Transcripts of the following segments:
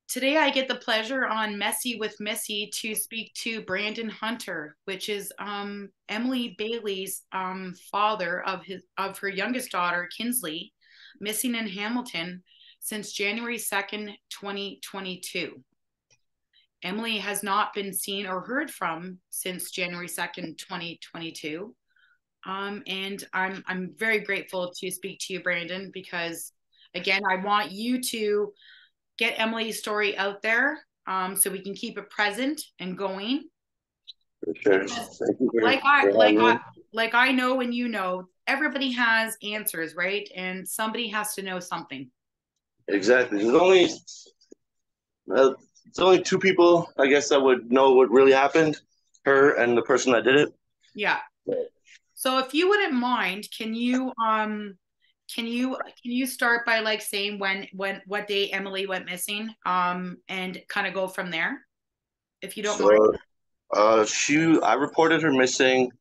Today, I get the pleasure on Messy with Missy to speak to Brandon Hunter, which is Emily Bailey's father of her youngest daughter, Kinsley, missing in Hamilton since January 2nd, 2022. Emily has not been seen or heard from since January 2nd, 2022. And I'm very grateful to speak to you, Brandon, because again, I want you to get Emily's story out there, so we can keep it present and going. For sure. Because Thank you like I for like having I me. like I know and you know, everybody has answers, right? And somebody has to know something. Exactly. There's only two people, I guess, that would know what really happened. Her and the person that did it. Yeah. So if you wouldn't mind, can you start by like saying when what day Emily went missing, and kind of go from there, if you don't mind? So, I reported her missing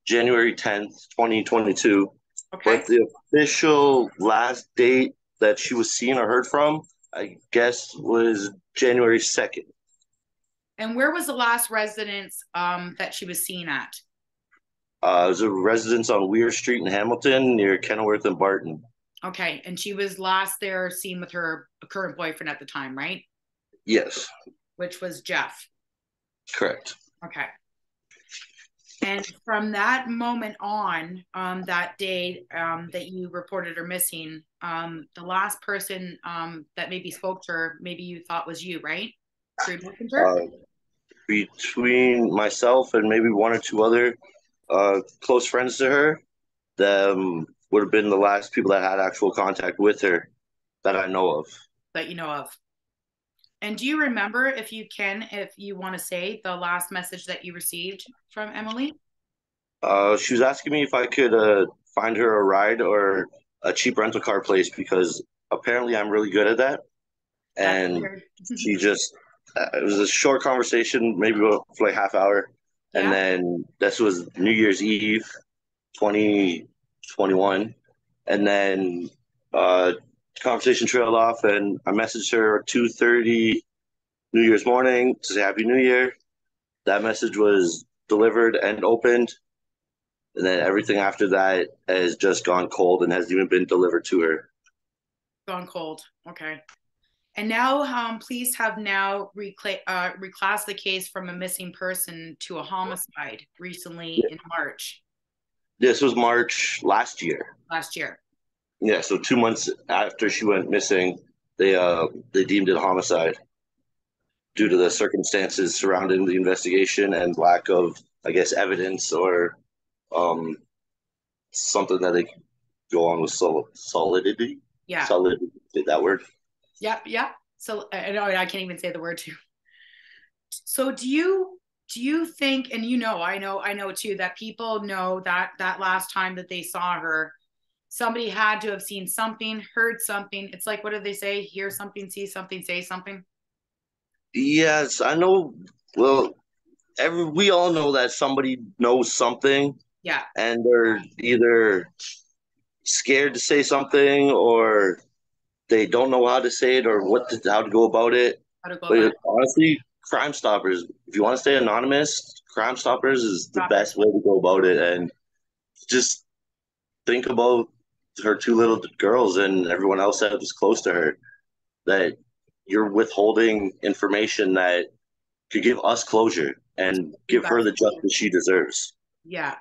January 10th, 2022, Okay. but the official last date that she was seen or heard from, I guess, was January 2nd. And where was the last residence that she was seen at? It was a residence on Weir Street in Hamilton near Kenilworth and Barton. Okay, and she was last there seen with her current boyfriend at the time, right? Yes, Which was Jeff. correct. Okay. And from that moment on, that day that you reported her missing, the last person that maybe spoke to her, maybe you thought was you, right? Through Messenger? Uh, Between myself and maybe one or two other close friends to her, them would have been the last people that had actual contact with her that I know of. That you know of. And do you remember, if you can, if you want to say the last message that you received from Emily? She was asking me if I could find her a ride or a cheap rental car place because apparently I'm really good at that. That's And weird. she just, it was a short conversation, maybe for like half hour. And Yeah. then this was New Year's Eve, 2021. And then uh, conversation trailed off, and I messaged her at 2:30 New Year's morning to say Happy New Year. That message was delivered and opened, and then everything after that has just gone cold and hasn't even been delivered to her. Gone cold. Okay. And now, police have now reclassed the case from a missing person to a homicide recently in March This was March last year. last year. Yeah, so 2 months after she went missing, they deemed it a homicide due to the circumstances surrounding the investigation and lack of, I guess, evidence or um, something that they could go on with solidity. Yeah. Solidity, that word. Yeah. Yeah. So I know I can't even say the word too. So do you think, and I know too, that people know that that last time that they saw her, somebody had to have seen something, heard something. It's like, what do they say? Hear something, see something, say something. Yes, I know. Well, we all know that somebody knows something, Yeah. and they're either scared to say something, or they don't know how to say it, or how to go about it. How to go about But it. honestly, Crime Stoppers, if you want to stay anonymous, Crime Stoppers is the Stop it. best way to go about it. And just think about her two little girls and everyone else that was close to her, that you're withholding information that could give us closure and You give her guys. the justice she deserves. Yeah.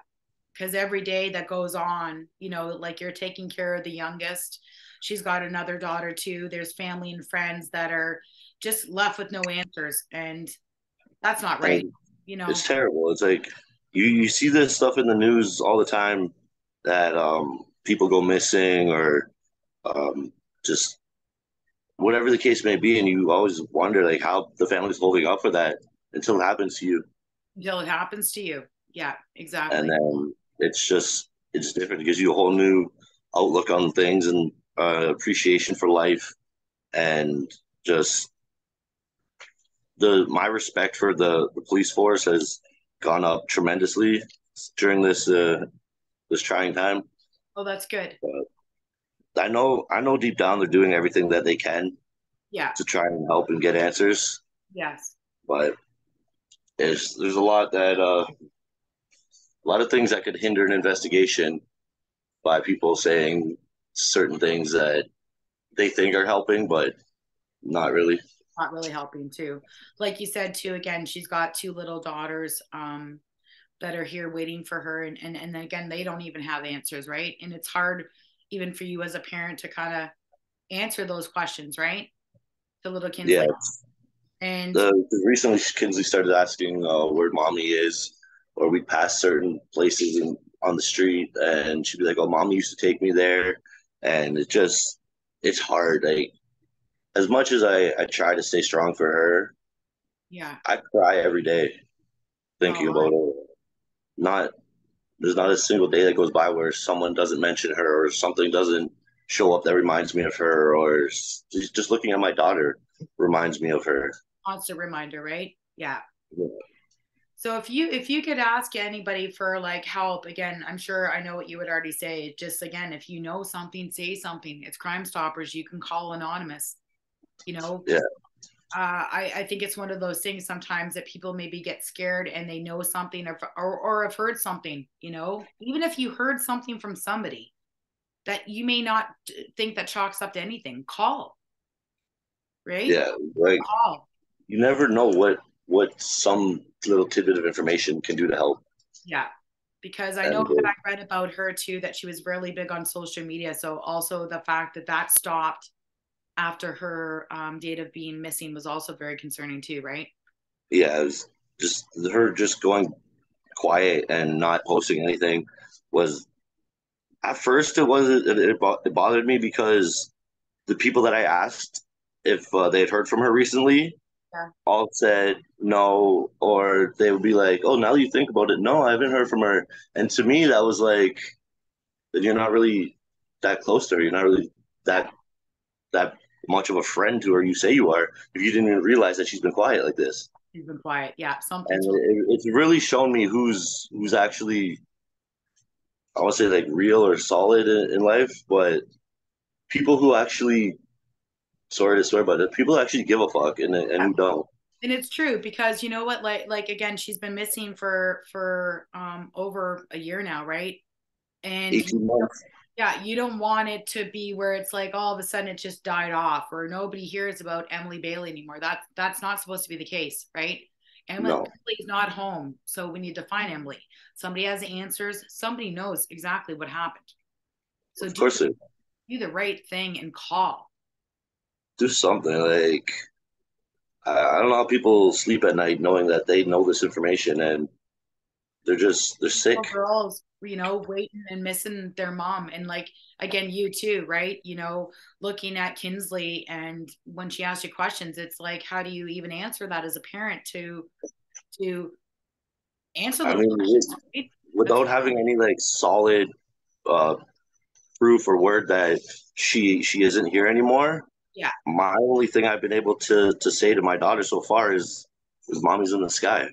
Because every day that goes on, like you're taking care of the youngest. She's got another daughter too. There's family and friends that are just left with no answers. And that's not right. And You know, it's terrible. It's like you see this stuff in the news all the time that people go missing or just whatever the case may be, and you always wonder like how the family's holding up for that until it happens to you, until it happens to you. Yeah, and exactly. then it's different. It gives you a whole new outlook on things and appreciation for life, and just the my respect for the police force has gone up tremendously during this trying time. Oh, that's good. But I know deep down they're doing everything that they can, Yeah. to try and help and get answers. Yes. But there's a lot of things that could hinder an investigation by people saying certain things that they think are helping, but not really. Not really helping too. Like you said too, again, she's got two little daughters that are here waiting for her, and then again, they don't even have answers, right? And it's hard even for you as a parent to kind of answer those questions, right? The little Yeah, Kinsley. And recently Kinsley started asking where mommy is, or we'd pass certain places on the street, and she'd be like, "Oh, mommy used to take me there," and it's hard. Like as much as I try to stay strong for her, yeah. I cry every day No, thinking about her. Not There's not a single day that goes by where someone doesn't mention her or something doesn't show up that reminds me of her, or just looking at my daughter reminds me of her. constant reminder, right? Yeah. Yeah. So if you could ask anybody for like help, again, I'm sure I know what you would already say. Just again, if you know something, say something. It's Crime Stoppers. You can call anonymous. You know, Yeah. I think it's one of those things sometimes that people maybe get scared and they know something or have heard something, even if you heard something from somebody that you may not think that chalks up to anything, call, right? Yeah. Like Call. you never know what some little tidbit of information can do to help. Yeah. Because I know And that I read about her too, that she was really big on social media. So also the fact that that stopped after her date of being missing was also very concerning too, right? yeah, it was just her just going quiet and not posting anything was at first it bothered me because the people that I asked if they had heard from her recently Yeah. all said no, or they would be like, "Oh, now that you think about it, no, I haven't heard from her." And to me, that was like, that you're not really that close to her. You're not really Yeah. that much of a friend to her. You say you are if you didn't even realize that she's been quiet like this. She's been quiet. Yeah. And Something's it's really shown me who's actually, I want to say, like real or solid in life, but people who actually, sorry to swear, but people who actually give a fuck and who don't. and it's true because you know what, like again, she's been missing for over a year now, right? And 18 months. yeah, you don't want it to be where it's like all of a sudden it just died off or nobody hears about Emily Bailey anymore. That's not supposed to be the case, right? No, Emily's not home, so we need to find Emily. Somebody has answers. Somebody knows exactly what happened. So of course it do the right thing and call. do something. Like I don't know how people sleep at night knowing that they know this information and they're sick. Little girls, waiting and missing their mom. And like, again, you too, right? Looking at Kinsley and when she asks you questions, it's like, how do you even answer that as a parent to answer I those mean, questions, right? That's without having any like solid uh, proof or word that she isn't here anymore, yeah, my only thing I've been able to say to my daughter so far is mommy's in the sky.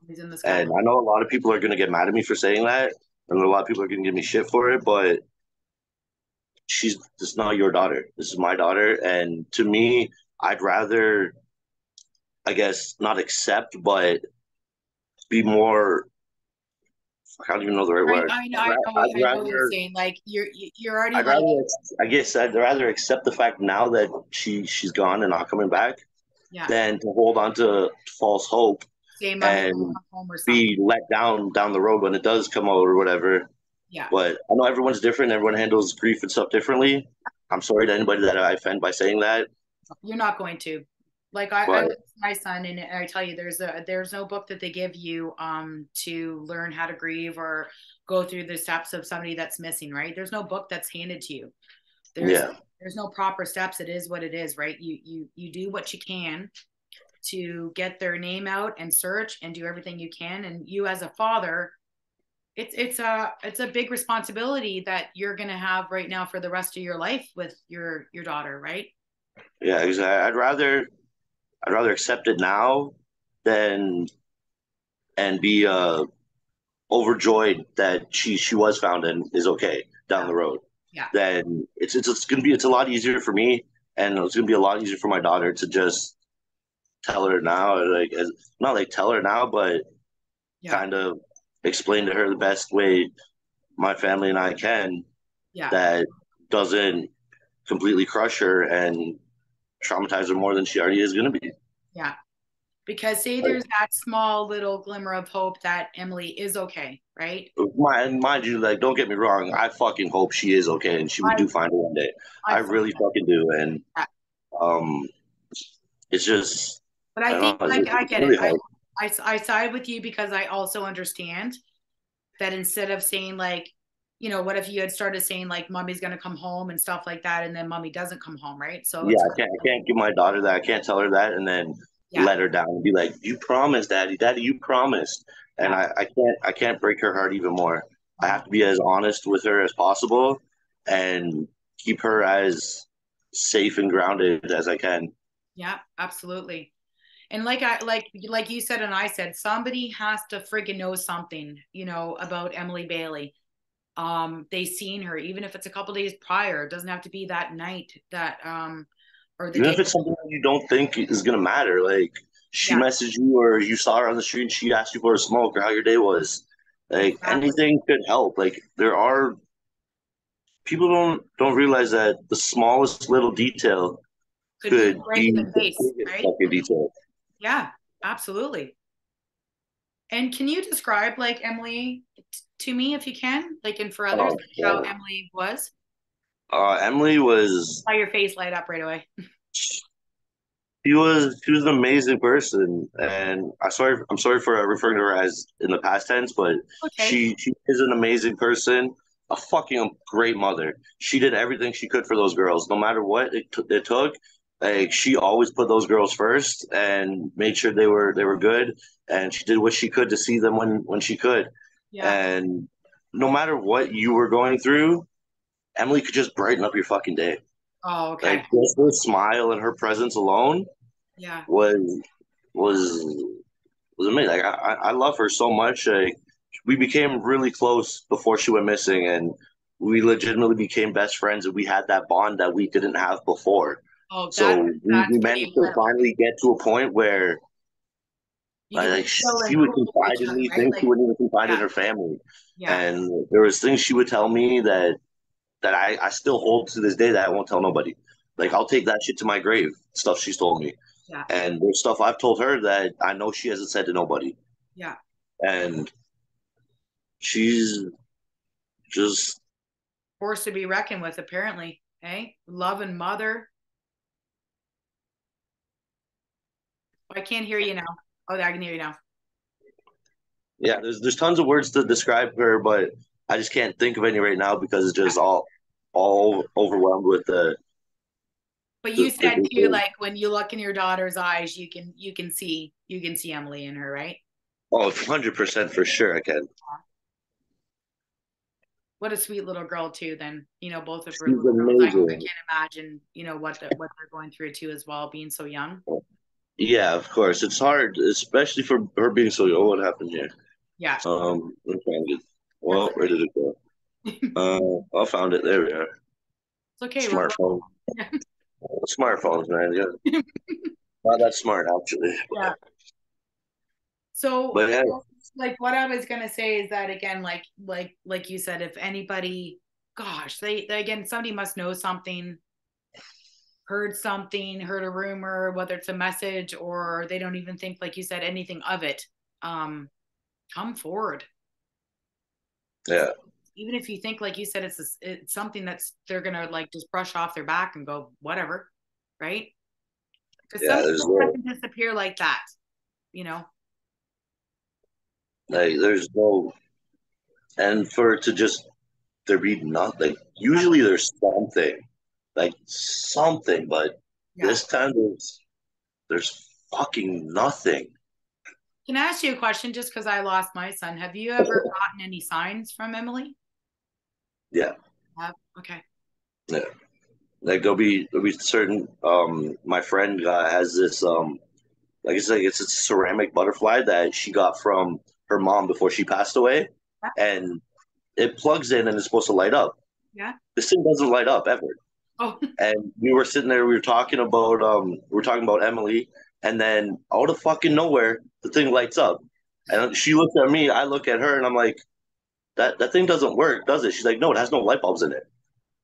he's in the sky. And I know a lot of people are gonna get mad at me for saying that, and a lot of people are gonna give me shit for it, but she's just not your daughter. This is my daughter, and to me, I'd rather, I guess, not accept, but be more. I don't even know the right I, word. I know, I know, what- I'd I know what you're rather, saying. Like you're already I'd like rather, I guess, I'd rather accept the fact now that she's gone and not coming back, yeah, than to hold on to false hope say mommy will and come home or something. be let down the road when it does come out or whatever. Yeah, But I know everyone's different. Everyone handles grief and stuff differently. I'm sorry to anybody that I offend by saying that, you're not going to. Like I but was my son, and I tell you, there's no book that they give you to learn how to grieve or go through the steps of somebody that's missing. Right? There's no book that's handed to you. There's yeah, there's no proper steps. It is what it is, right? You do what you can to get their name out and search and do everything you can. And you as a father, it's a big responsibility that you're gonna have right now for the rest of your life with your daughter, right? yeah, exactly. I'd rather accept it now than and be overjoyed that she was found and is okay down Yeah. the road. Yeah. Then it's a lot easier for me and it's gonna be a lot easier for my daughter to just tell her now, like not like tell her now, but Yeah. kind of explain to her the best way my family and I can Yeah. that doesn't completely crush her and traumatize her more than she already is gonna be. Yeah. Because say Like, there's that small little glimmer of hope that Emily is okay, right? mind you, like, don't get me wrong, I fucking hope she is okay and she I do find it one day. I I felt really fucking do, and that. um, it's just But I I think don't know, I it's get it. really hard. I side with you because I also understand that instead of saying like, what if you had started saying like mommy's gonna come home and stuff like that, and then mommy doesn't come home, right? So Yeah, it's I can't give my daughter that. I can't tell her that and then yeah, let her down and be like, "You promised, Daddy, Daddy, you promised." And yeah, I can't break her heart even more. I no, have to be as honest with her as possible and keep her as safe and grounded as I can. yeah, absolutely. And like you said and I said, somebody has to friggin' know something, about Emily Bailey. They seen her, even if it's a couple days prior. It doesn't have to be that night that or the Even day. if it's something that you don't think is gonna matter, like she Yeah, messaged you or you saw her on the street and she asked you for a smoke or how your day was. Like exactly. anything could help. Like there are people don't realize that the smallest little detail Could be could right in be the the face, biggest right? fucking detail. Yeah, absolutely. And can you describe like Emily to me if you can, like, and for others, Oh, how yeah. Emily was? Emily was Saw your face light up right away. she was an amazing person, and I'm sorry for referring to her as in the past tense, but Okay. she is an amazing person, a fucking great mother. She did everything she could for those girls, no matter what it took. Like she always put those girls first and made sure they were good, and she did what she could to see them when she could. Yeah. And no matter what you were going through, Emily could just brighten up your fucking day. Oh, Like okay. just her smile and her presence alone Yeah. was was was amazing. Like I love her so much. Like we became really close before she went missing, and we legitimately became best friends. And we had that bond that we didn't have before. Oh, So that's we pretty managed to incredible. finally get to a point where You get to chill she and would cool with confide each in other, me right? things she Like, wouldn't even confide in yeah, her family. yeah, And there was things she would tell me that I still hold to this day that I won't tell nobody. Like yeah, I'll take that shit to my grave. Stuff she's told me. yeah, And there's stuff I've told her that I know she hasn't said to nobody. yeah. And she's just Force to be reckoned with, apparently. Hey, love and mother. I can't hear you now. Oh, I can hear you now. yeah. There's tons of words to describe her, but I just can't think of any right now because it's Yeah. just all overwhelmed with But you said too, the like when you look in your daughter's eyes, you can see Emily in her, right? oh 100% for sure I can. What a sweet little girl too. Then both of her She's little girls. I amazing. can't imagine what they're going through too as well, being so young. Yeah, of course. It's hard, especially for her being so young. Oh, what happened here? Yeah, Let's find it. that's Well, where did it go? it's I found it. There we are. okay. We're Smartphone. Smartphones, man. Yeah. Not that smart, actually. yeah. So, But yeah, like, what I was gonna say is that again, like you said, if anybody, gosh, they again, somebody must know something, heard something, heard a rumor, whether it's a message or they don't even think, like you said, anything of it. Um, Come forward. yeah, Even if you think, like you said, it's something that's they're gonna like just brush off their back and go whatever, right? Because some yeah. There's people no, doesn't disappear like that, you know. there's no, and for it to just there be nothing. Usually there's something, like something, but Yeah. this time there's fucking nothing. Can I ask you a question just because I lost my son? Have you ever gotten any signs from Emily? Yeah, Okay. yeah. Like there'll be certain. My friend has this like it's a ceramic butterfly that she got from her mom before she passed away, Yeah. and it plugs in and it's supposed to light up. Yeah. This thing doesn't light up ever. Oh, and we were sitting there. We were talking about Emily, and then out of fucking nowhere, the thing lights up, and she looks at me. I look at her, and I'm like, that thing doesn't work, does it? She's like, no, it has no light bulbs in it.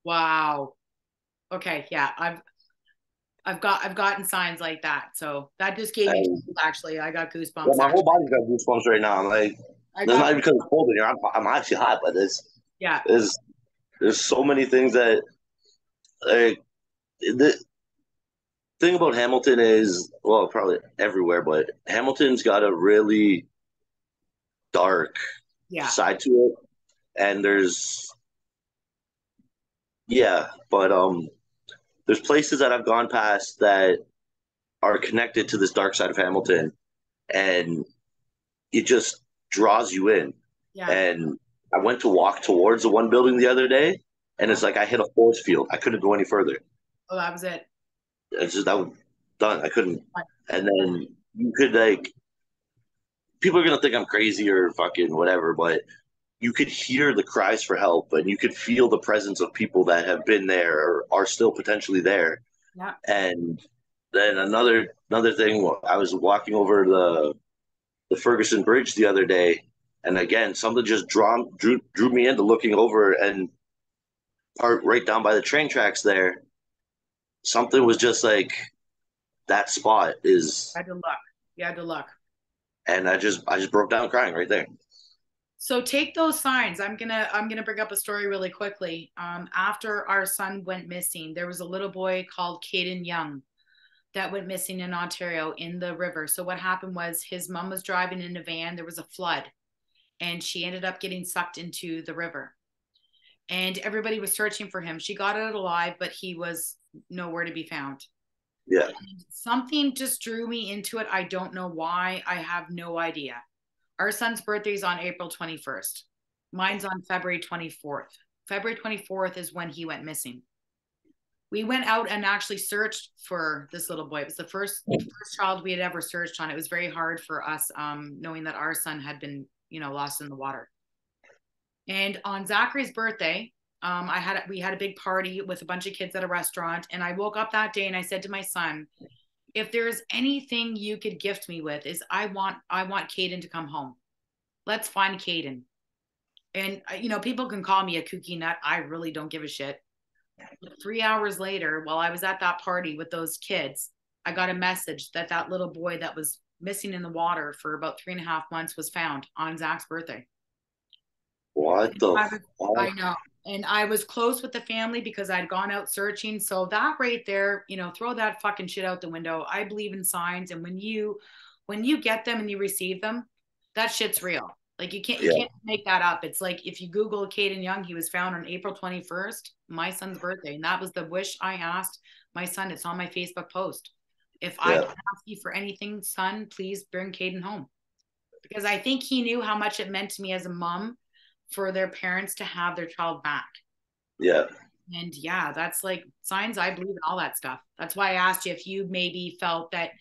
wow. Okay, yeah. I've gotten signs like that. So that just gave me And chills, actually. I got yeah, goosebumps my whole actually. body's got goosebumps right now. I'm like, I that's got not even because it's cold in here. I'm actually hot, but yeah, there's there's so many things that like the thing about Hamilton is, well, probably everywhere, but Hamilton's got a really dark yeah, side to it, and there's places that I've gone past that are connected to this dark side of Hamilton, and it just draws you in. yeah. And I went to walk towards the one building the other day, and Uh-huh. it's like I hit a force field. I couldn't go any further. Oh, that was it. It's just that was done. I couldn't. And then you could like people are gonna think I'm crazy or fucking whatever, but you could hear the cries for help, and you could feel the presence of people that have been there or are still potentially there. Yeah, And then another thing, I was walking over the Ferguson Bridge the other day, and again something just drew me into looking over and part right down by the train tracks there. Something was just like that spot I is, had to look. You had to look. and I just broke down crying right there. So take those signs. I'm gonna bring up a story really quickly. After our son went missing, there was a little boy called Caden Young that went missing in Ontario in the river. So what happened was his mom was driving in a van. There was a flood, and she ended up getting sucked into the river. And everybody was searching for him. She got out alive, but he was nowhere to be found. Yeah, And something just drew me into it. I don't know why. I have no idea. Our son's birthday is on April 21st. Mine's on February 24th. February 24th is when he went missing. We went out and actually searched for this little boy. It was the first child we had ever searched on. It was very hard for us, knowing that our son had been, lost in the water. And on Zachary's birthday, we had a big party with a bunch of kids at a restaurant, and I woke up that day and I said to my son, if there's anything you could gift me with, is I want Caden to come home. Let's find Caden. And people can call me a kooky nut. I really don't give a shit. 3 hours later, while I was at that party with those kids, I got a message that that little boy that was missing in the water for about 3.5 months was found on Zach's birthday. what And the I fuck? know. And I was close with the family because I'd gone out searching. So that right there, throw that fucking shit out the window. I believe in signs. And when you get them and you receive them, that shit's real. Like you Yeah, can't make that up. It's like if you Google Caden Young, he was found on April 21st, my son's birthday. And that was the wish I asked my son. It's on my Facebook post. If I yeah, can ask you for anything, son, please bring Caden home. Because I think he knew how much it meant to me as a mom for their parents to have their child back. yeah, And yeah, that's like signs. I believe in all that stuff. That's why I asked you if you maybe felt that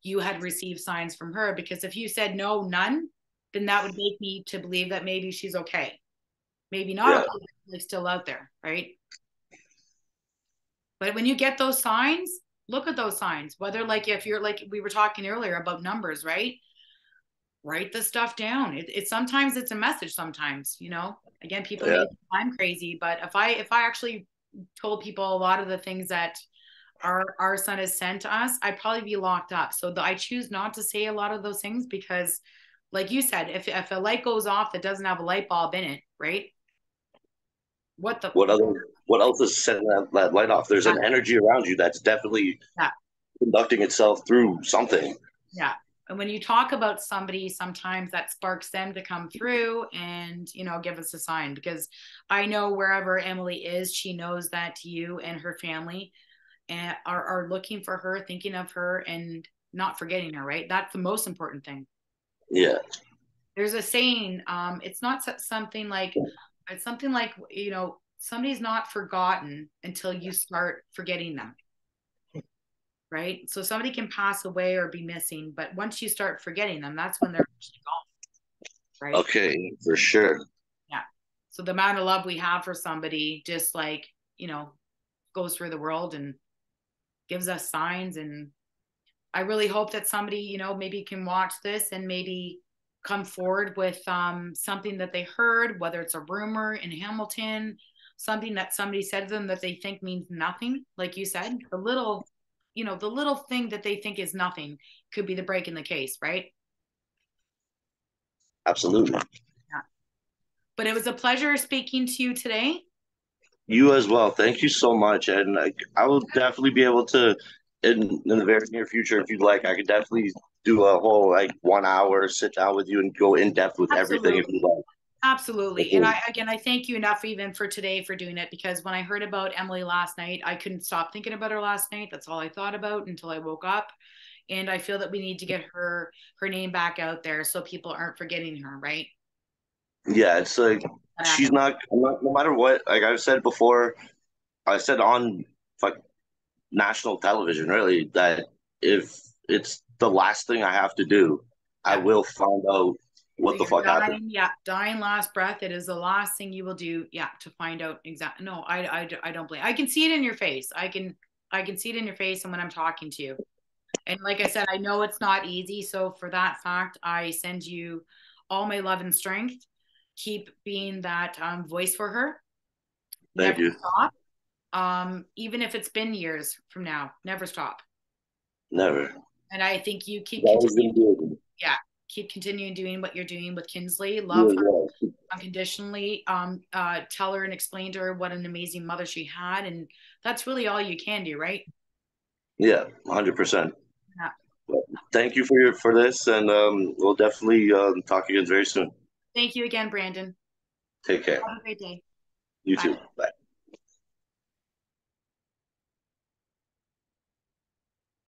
you had received signs from her, because if you said no, none, then that would make me to believe that maybe she's okay. Maybe not yeah, okay, but like still out there, right? But when you get those signs, look at those signs. Whether like if you're like we were talking earlier about numbers, right? Write the stuff down. It sometimes it's a message. Sometimes, again, people may yeah, think I'm crazy, but if I actually told people a lot of the things that our son has sent to us, I'd probably be locked up. So I choose not to say a lot of those things because, like you said, if a light goes off that doesn't have a light bulb in it, right? What the What other what else is setting that light off? There's yeah, an energy around you that's definitely yeah, conducting itself through something. yeah. And when you talk about somebody, sometimes that sparks them to come through and give us a sign, because I know wherever Emily is, she knows that you and her family are looking for her, thinking of her, and not forgetting her. Right? That's the most important thing. Yeah, There's a saying. It's not something like it's something like somebody's not forgotten until you start forgetting them. Right? So somebody can pass away or be missing, but once you start forgetting them, that's when they're actually gone. Right? okay, for sure. Yeah. So the amount of love we have for somebody just like goes through the world and gives us signs. And I really hope that somebody, maybe can watch this and maybe come forward with something that they heard, whether it's a rumor in Hamilton, something that somebody said to them that they think means nothing. Like you said, the little thing that they think is nothing could be the break in the case, right? Absolutely. Yeah. But it was a pleasure speaking to you today. You as well. Thank you so much. And I will definitely be able to, in the very near future, if you'd like, I could definitely do a whole like 1 hour sit down with you and go in depth with everything if you'd Absolutely. like. Absolutely. And Okay. I thank you enough even for today for doing it, because when I heard about Emily last night, I couldn't stop thinking about her last night. That's all I thought about until I woke up. And I feel that we need to get her name back out there so people aren't forgetting her, right? Yeah, it's like That she's happened. not, no matter what, like I've said before, I said on like national television, really, that if it's the last thing I have to do, I Yeah. will find out So what the you're fuck happened. dying, yeah, dying last breath. It is the last thing you will do, yeah, to find out exactly. No, I don't blame. I can see it in your face. I can see it in your face, and when I'm talking to you. And like I said, I know it's not easy. So for that fact, I send you all my love and strength. Keep being that voice for her. Thank Never you. stop. Even if it's been years from now, never stop. Never. And I think you It's keep always continuing, gonna be yeah, keep continuing doing what you're doing with Kinsley. you Love as well. unconditionally. Tell her and explain to her what an amazing mother she had, and that's really all you can do, right? Yeah, 100%. Yeah. Thank you for this, and we'll definitely talk again very soon. Thank you again, Brandon. Take care. Have a great day. You Bye. too. Bye.